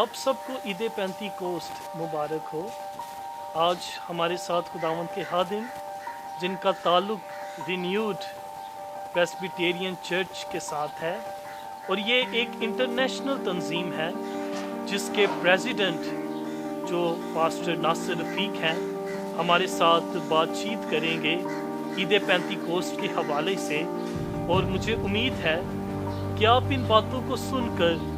आप सबको ईद पेंतीकोस्ट मुबारक हो। आज हमारे साथ खुदावंद के हादिम जिनका ताल्लुक रिन्यूड प्रेस्बिटेरियन चर्च के साथ है, और ये एक इंटरनेशनल तंजीम है जिसके प्रेसिडेंट जो पास्टर नासिर रफ़ीक हैं हमारे साथ बातचीत करेंगे ईद पेंतीकोस्ट के हवाले से। और मुझे उम्मीद है कि आप इन बातों को सुनकर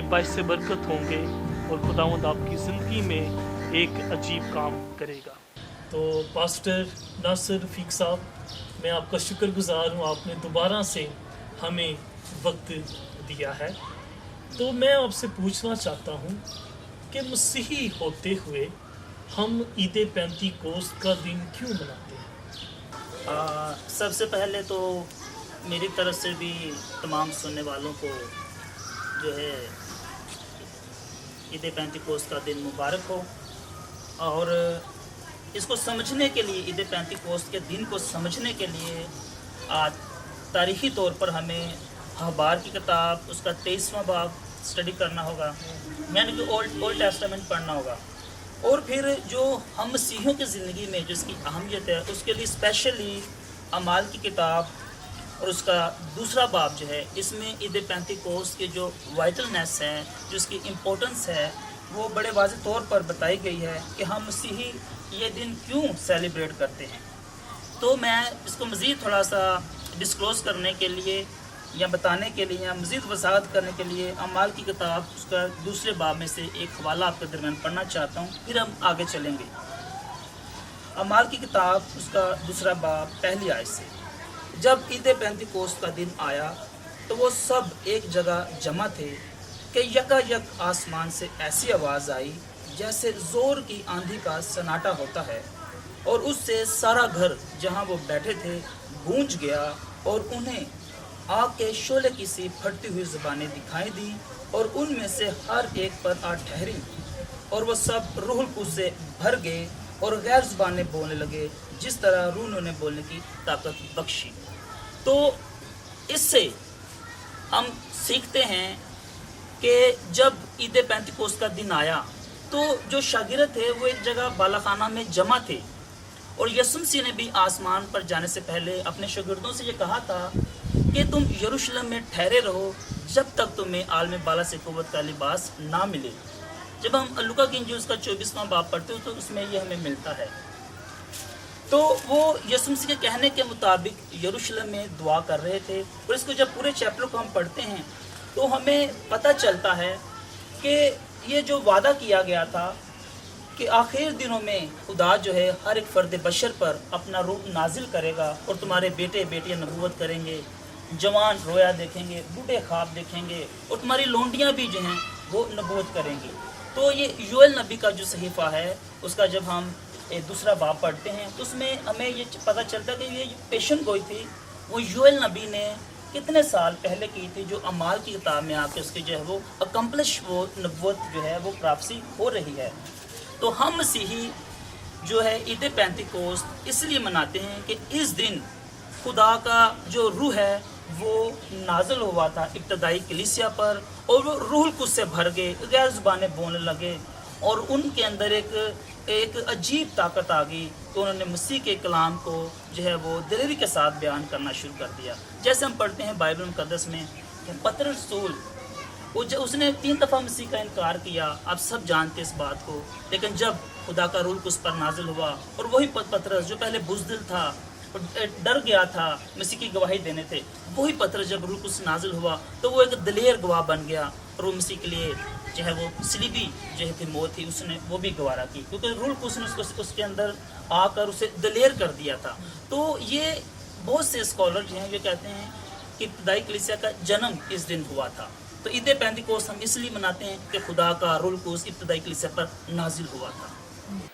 बाइस बरकत होंगे और खुदावंद आपकी ज़िंदगी में एक अजीब काम करेगा। तो पास्टर नासिर रफ़ीक साहब, मैं आपका शुक्रगुज़ार हूँ, आपने दोबारा से हमें वक्त दिया है। तो मैं आपसे पूछना चाहता हूँ कि मसीही होते हुए हम ईद पेंतीकोस्ट का दिन क्यों मनाते हैं? सबसे पहले तो मेरी तरफ से भी तमाम सुनने वालों को जो है ईद पेंतीकोस्त का दिन मुबारक हो। और इसको समझने के लिए, ईद पेंतीकोस्त के दिन को समझने के लिए तारीख़ी तौर पर हमें अखबार की किताब उसका 23वां बाब स्टडी करना होगा, यानी कि ओल्ड टेस्टामेंट पढ़ना होगा। और फिर जो हम मसीहियों की ज़िंदगी में जिसकी अहमियत है उसके लिए स्पेशली अमाल की किताब और उसका दूसरा बाब जो है, इसमें ईद पेंतीकोस्ट की जो वाइटलनेस है, जो इसकी इम्पोर्टेंस है, वो बड़े वाज़ेह तौर पर बताई गई है कि हम मसीही ये दिन क्यों सेलिब्रेट करते हैं। तो मैं इसको मज़ीद थोड़ा सा डिस्क्लोज़ करने के लिए या बताने के लिए या मज़ीद वजाहत करने के लिए अमाल की किताब उसका दूसरे बाब में से एक हवाला आपके दरमियान पढ़ना चाहता हूँ, फिर हम आगे चलेंगे। अमाल की किताब उसका दूसरा बाब पहली आयत से, जब ईद पेंतीकोस्त का दिन आया तो वो सब एक जगह जमा थे कि यकायक आसमान से ऐसी आवाज़ आई जैसे ज़ोर की आंधी का सन्नाटा होता है, और उससे सारा घर जहाँ वो बैठे थे गूंज गया, और उन्हें आग के शोले की सी फटती हुई ज़बानें दिखाई दी, और उनमें से हर एक पर आ ठहरी, और वह सब रूहुल कुद्स से भर गए और गैर ज़बानें बोलने लगे जिस तरह रूह ने उन्हें बोलने की ताकत बख्शी। तो इससे हम सीखते हैं कि जब ईद पेंतीकोस्त का दिन आया तो जो शागिर्द थे वो एक जगह बालाखाना में जमा थे, और यसुम मसीह ने भी आसमान पर जाने से पहले अपने शागिर्दों से ये कहा था कि तुम यरूशलेम में ठहरे रहो जब तक तुम्हें आलम बाला से क़ुव्वत का लिबास ना मिले। जब हम लूका की इंजील उसका 24वां बाब पढ़ते हो तो उसमें ये हमें मिलता है। तो वो यसुम मसीह के कहने के मुताबिक यरूशलेम में दुआ कर रहे थे, और इसको जब पूरे चैप्टर को हम पढ़ते हैं तो हमें पता चलता है कि ये जो वादा किया गया था कि आखिर दिनों में खुदा जो है हर एक फ़र्द बशर पर अपना रूह नाजिल करेगा, और तुम्हारे बेटे बेटियां नबूवत करेंगे, जवान रोया देखेंगे, बूढ़े ख्वाब देखेंगे, और तुम्हारी लोंडियां भी जो हैं वो नबूवत करेंगी। तो ये योएल नबी का जो सहीफ़ा है उसका जब हम दूसरा बाब पढ़ते हैं तो उसमें हमें ये पता चलता है कि ये पेशन गोई थी वो योएल नबी ने कितने साल पहले की थी, जो अमाल की किताब में आके उसकी जो है वो अकम्पलिश वो नबूवत जो है वो प्राप्ति हो रही है। तो हम मसीही जो है ईद पेंतीकोस्त इसलिए मनाते हैं कि इस दिन खुदा का जो रूह है वो नाज़िल हुआ था इब्तदाई कलीसिया पर, और वो रूहुल कुद्स से भर गए, गैर ज़ुबानें बोलने लगे, और उनके अंदर एक अजीब ताकत आ गई। तो उन्होंने मसीह के कलाम को जो है वो दिलेरी के साथ बयान करना शुरू कर दिया। जैसे हम पढ़ते हैं बाइबल मुक़द्दस में कि पतरस रसूल उसने 3 दफ़ा मसीह का इनकार किया, आप सब जानते इस बात को, लेकिन जब खुदा का रूह उस पर नाजिल हुआ, और वही पतरस जो पहले बुज़दिल था और डर गया था मसीह की गवाही देने थे, वही पतरस जब रूह कुद्स नाजिल हुआ तो वो एक दिलेर गवाह बन गया, और वो मसीह के लिए जो है वो सलीबी जो है थी मौत थी उसने वो भी गवारा की, क्योंकि रूह कुद्स ने उसके अंदर आकर उसे दिलेर कर दिया था। तो ये बहुत से स्कॉलर जो हैं ये कहते हैं कि इब्तदाई कलीसिया का जन्म इस दिन हुआ था। तो ईद पेंतीकोस्त हम इसलिए मनाते हैं कि खुदा का रूह कुद्स इब्तदाई कलीसिया पर नाजिल हुआ था।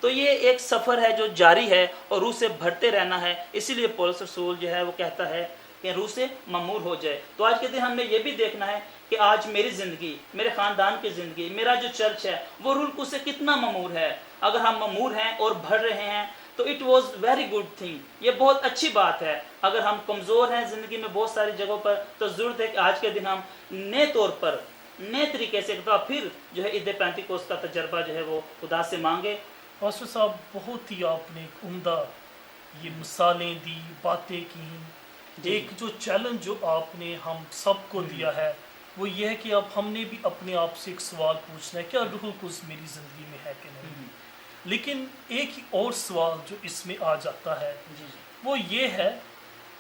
तो ये एक सफ़र है जो जारी है और रूह से भरते रहना है, इसीलिए पौलुस रसूल जो है वो कहता है कि रूह से ममूर हो जाए। तो आज के दिन हमने ये भी देखना है कि आज मेरी ज़िंदगी, मेरे ख़ानदान की ज़िंदगी, मेरा जो चर्च है वो रूह कुद्स से कितना ममूर है। अगर हम ममूर हैं और भर रहे हैं तो it was very good thing, ये बहुत अच्छी बात है। अगर हम कमज़ोर हैं ज़िंदगी में बहुत सारी जगहों पर तो ज़रूरत है कि आज के दिन हम नए तौर पर नए तरीके से एक बार फिर जो है ईद पेंतिकोस्त का तजर्बा जो है वो खुदा से मांगे। पास्टर साहब, बहुत ही आपने एक उम्दा ये मिसालें दी, बातें की। जी। एक जो चैलेंज जो आपने हम सबको दिया है वो ये है कि अब हमने भी अपने आप से एक सवाल पूछना है, क्या रूहुल कुद्स मेरी ज़िंदगी में है कि नहीं। लेकिन एक ही और सवाल जो इसमें आ जाता है जी वो ये है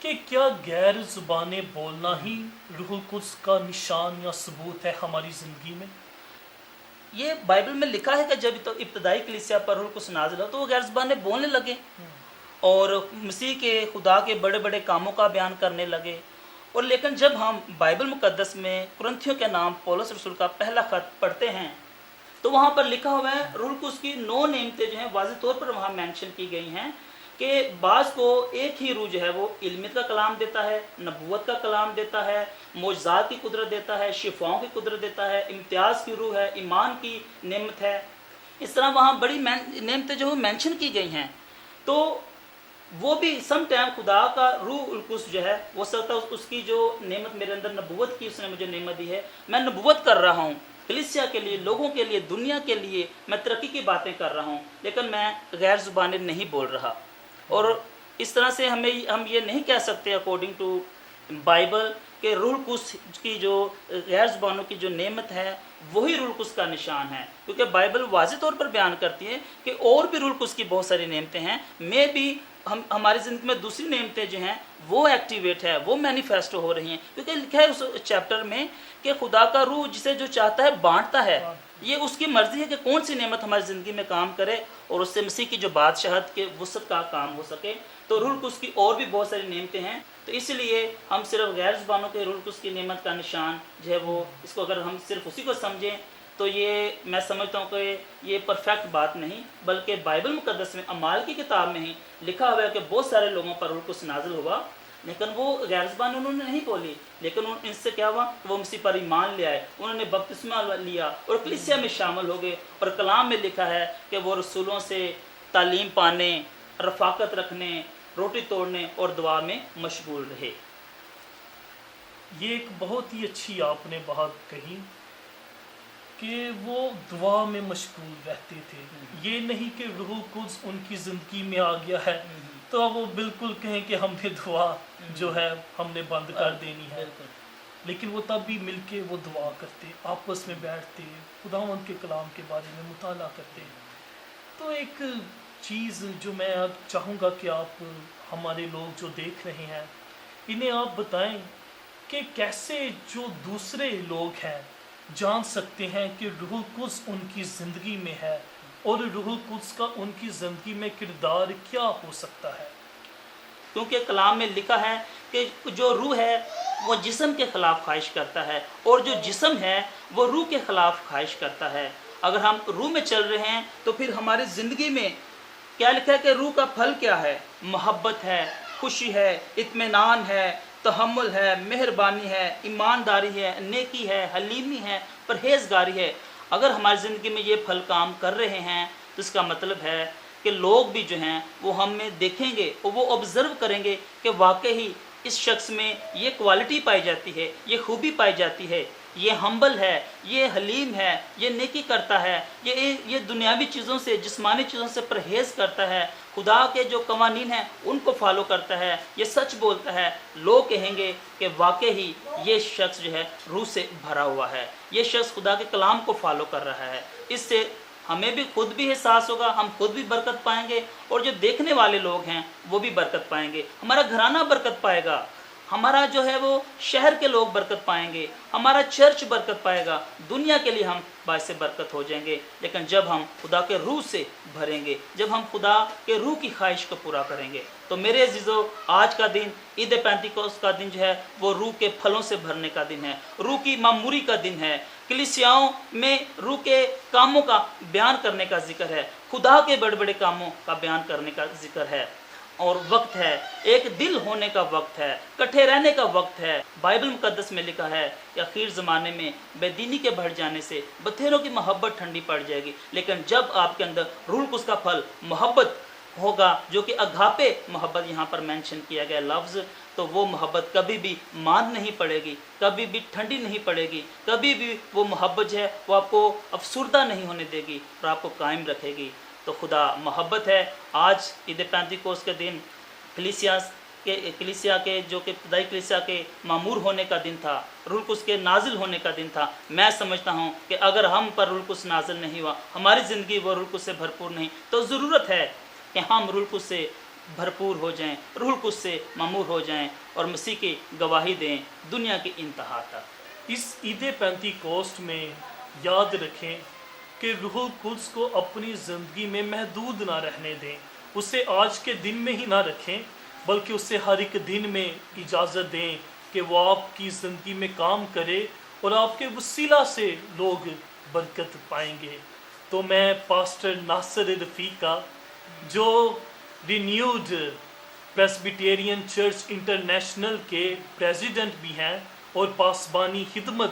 कि क्या गैर ज़ुबानें बोलना ही रूहुल कुद्स का निशान या सबूत है हमारी ज़िंदगी में? ये बाइबल में लिखा है कि जब तो इब्तदाई कलीसिया पर रूह कुद्स नाज़िल हो तो वो गैर ज़बानें बोलने लगे और मसीह के खुदा के बड़े बड़े कामों का बयान करने लगे। और लेकिन जब हम बाइबल मुकद्दस में कुरिन्थियों के नाम पौलुस रसूल का पहला खत पढ़ते हैं तो वहाँ पर लिखा हुआ है रूहुल कुद्स की 9 नेमतें जो हैं वाज़ेह तौर पर वहाँ मेंशन की गई हैं कि बाज़ को एक ही रूह जो है वो इल्मियत का कलाम देता है, नबूवत का कलाम देता है, मोजज़ात की कुदरत देता है, शिफाओं की कुदरत देता है, इम्तियाज़ की रूह है, ईमान की नेमत है। इस तरह वहाँ बड़ी नेमतें जो मेंशन की गई हैं। तो वो भी सम टाइम खुदा का रूहुल कुद्स जो है वो सकता है उसकी जो नेमत मेरे अंदर नबूवत की उसने मुझे नेमत दी है, मैं नबूवत कर रहा हूँ कलीसिया के लिए, लोगों के लिए, दुनिया के लिए मैं तरक्की की बातें कर रहा हूँ, लेकिन मैं गैर ज़ुबानें नहीं बोल रहा। और इस तरह से हम ये नहीं कह सकते अकॉर्डिंग टू बाइबल के रूहुल कुद्स की जो गैर ज़ुबानों की जो नेमत है वही रूहुल कुद्स का निशान है, क्योंकि बाइबल वाज़ेह तौर पर बयान करती है कि और भी रूहुल कुद्स की बहुत सारी नेमतें हैं, में भी हमारी ज़िंदगी में दूसरी नेमतें जो हैं वो एक्टिवेट है, वो मैनिफेस्टो हो रही हैं, क्योंकि लिखा है उस चैप्टर में कि खुदा का रूह जिसे जो चाहता है बांटता है। ये उसकी मर्जी है कि कौन सी नेमत हमारी ज़िंदगी में काम करे और उससे मसीह की जो बादशाहत के वसत का काम हो सके। तो रूहुल कुद्स की और भी बहुत सारी नेमतें हैं, तो इसलिए हम सिर्फ गैर ज़ुबानों के रूहुल कुद्स की नेमत का निशान जो है वो, इसको अगर हम सिर्फ उसी को समझें तो ये मैं समझता हूँ कि ये परफेक्ट बात नहीं, बल्कि बाइबल मुकद्दस में अमाल की किताब में ही लिखा हुआ है कि बहुत सारे लोगों पर रूहुल कुद्स नाज़िल हुआ, लेकिन वो गैर ज़बान उन्होंने नहीं बोली, लेकिन इनसे क्या हुआ, वो मसीह पर ईमान ले आए, उन्होंने बपतिस्मा लिया और कलीसिया में शामिल हो गए। और कलाम में लिखा है कि वो रसूलों से तालीम पाने, रफ़ाकत रखने, रोटी तोड़ने और दुआ में मशगूल रहे। ये एक बहुत ही अच्छी आपने बात कही कि वो दुआ में मशगूल रहते थे। ये नहीं कि रूहुल कुद्स उनकी ज़िंदगी में आ गया है तो अब वो बिल्कुल कहें कि हमने दुआ जो है हमने बंद कर देनी है, लेकिन वो तब भी मिलके वो दुआ करते, आपस में बैठते, खुदावंद के कलाम के बारे में मुताला करते। तो एक चीज़ जो मैं अब चाहूँगा कि आप हमारे लोग जो देख रहे हैं इन्हें आप बताएं कि कैसे जो दूसरे लोग हैं जान सकते हैं कि रूहुल कुद्स उनकी ज़िंदगी में है और रूहुल कुद्स का उनकी ज़िंदगी में किरदार क्या हो सकता है। क्योंकि कलाम में लिखा है कि जो रूह है वो जिस्म के ख़िलाफ़ ख्वाहिश करता है और जो जिस्म है वो रूह के ख़िलाफ़ ख्वाहिश करता है। अगर हम रूह में चल रहे हैं तो फिर हमारी ज़िंदगी में क्या लिखा है कि रूह का फल क्या है, मोहब्बत है, खुशी है, इत्मीनान है, तहम्मुल है, मेहरबानी है, ईमानदारी है, नेकी है, हलीमी है, परहेज़गारी है। अगर हमारी ज़िंदगी में ये फल काम कर रहे हैं तो इसका मतलब है कि लोग भी जो हैं वो हम में देखेंगे और वो ऑब्ज़र्व करेंगे कि वाकई ही इस शख्स में ये क्वालिटी पाई जाती है, ये खूबी पाई जाती है, ये हम्बल है, ये हलीम है, ये नेकी करता है, ये दुनियावी चीज़ों से, जिस्मानी चीज़ों से परहेज़ करता है, खुदा के जो कवानीन हैं उनको फॉलो करता है, ये सच बोलता है। लोग कहेंगे कि वाकई ही ये शख्स जो है रूह से भरा हुआ है, ये शख्स खुदा के कलाम को फॉलो कर रहा है। इससे हमें भी खुद भी एहसास होगा, हम खुद भी बरकत पाएंगे और जो देखने वाले लोग हैं वो भी बरकत पाएंगे, हमारा घराना बरकत पाएगा, हमारा जो है वो शहर के लोग बरकत पाएंगे, हमारा चर्च बरकत पाएगा, दुनिया के लिए हम बायस बरकत हो जाएंगे। लेकिन जब हम खुदा के रूह से भरेंगे, जब हम खुदा के रूह की ख्वाहिश को पूरा करेंगे, तो मेरे अजीज़ों आज का दिन ईद पेंतिकोस्त का दिन जो है वो रूह के फलों से भरने का दिन है, रूह की मामूरी का दिन है, कलीसियाओं में रूह के कामों का बयान करने का जिक्र है, खुदा के बड़े बड़े कामों का बयान करने का जिक्र है। और वक्त है, एक दिल होने का वक्त है, इकट्ठे रहने का वक्त है। बाइबल मुकद्दस में लिखा है कि आखिर ज़माने में बेदीनी के बढ़ जाने से बथेरों की मोहब्बत ठंडी पड़ जाएगी, लेकिन जब आपके अंदर रूहुल कुद्स का फल मोहब्बत ہوگا جو کہ اگاپے محبت یہاں پر مینشن کیا گیا لفظ، تو وہ محبت کبھی بھی ماند نہیں پڑے گی، کبھی بھی ٹھنڈی نہیں پڑے گی، کبھی بھی وہ محبت جو ہے وہ آپ کو افسردہ نہیں ہونے دے گی اور آپ کو قائم رکھے گی۔ تو خدا محبت ہے۔ آج عید پینتیکوست کے دن کلیسیا کے جو کہ ابتدائی کلیسیا کے معمور ہونے کا دن تھا، روح القدس کے نازل ہونے کا دن تھا۔ میں سمجھتا ہوں کہ اگر ہم پر روح القدس نازل نہیں ہوا، ہماری زندگی وہ روح القدس سے بھرپور نہیں، تو ضرورت ہے کہ ہم روح القدس سے بھرپور ہو جائیں، روح القدس سے معمور ہو جائیں اور مسیح کی گواہی دیں دنیا کی انتہا تک۔ اس عید پینتیکوست میں یاد رکھیں کہ روح القدس کو اپنی زندگی میں محدود نہ رہنے دیں، اسے آج کے دن میں ہی نہ رکھیں بلکہ اسے ہر ایک دن میں اجازت دیں کہ وہ آپ کی زندگی میں کام کرے اور آپ کے وسیلہ سے لوگ برکت پائیں گے۔ تو میں پاسٹر ناصر رفیقہ جو رینیوڈ پریسبیٹیرین چرچ انٹرنیشنل کے پریزیڈنٹ بھی ہیں اور پاسبانی خدمت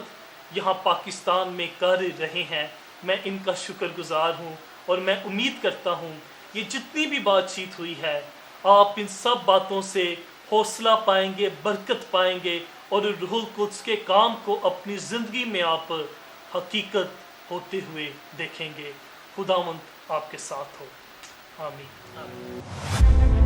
یہاں پاکستان میں کر رہے ہیں، میں ان کا شکر گزار ہوں اور میں امید کرتا ہوں یہ جتنی بھی بات چیت ہوئی ہے آپ ان سب باتوں سے حوصلہ پائیں گے، برکت پائیں گے اور روح القدس کے کام کو اپنی زندگی میں آپ حقیقت ہوتے ہوئے دیکھیں گے۔ خداوند آپ کے ساتھ ہو، آمین۔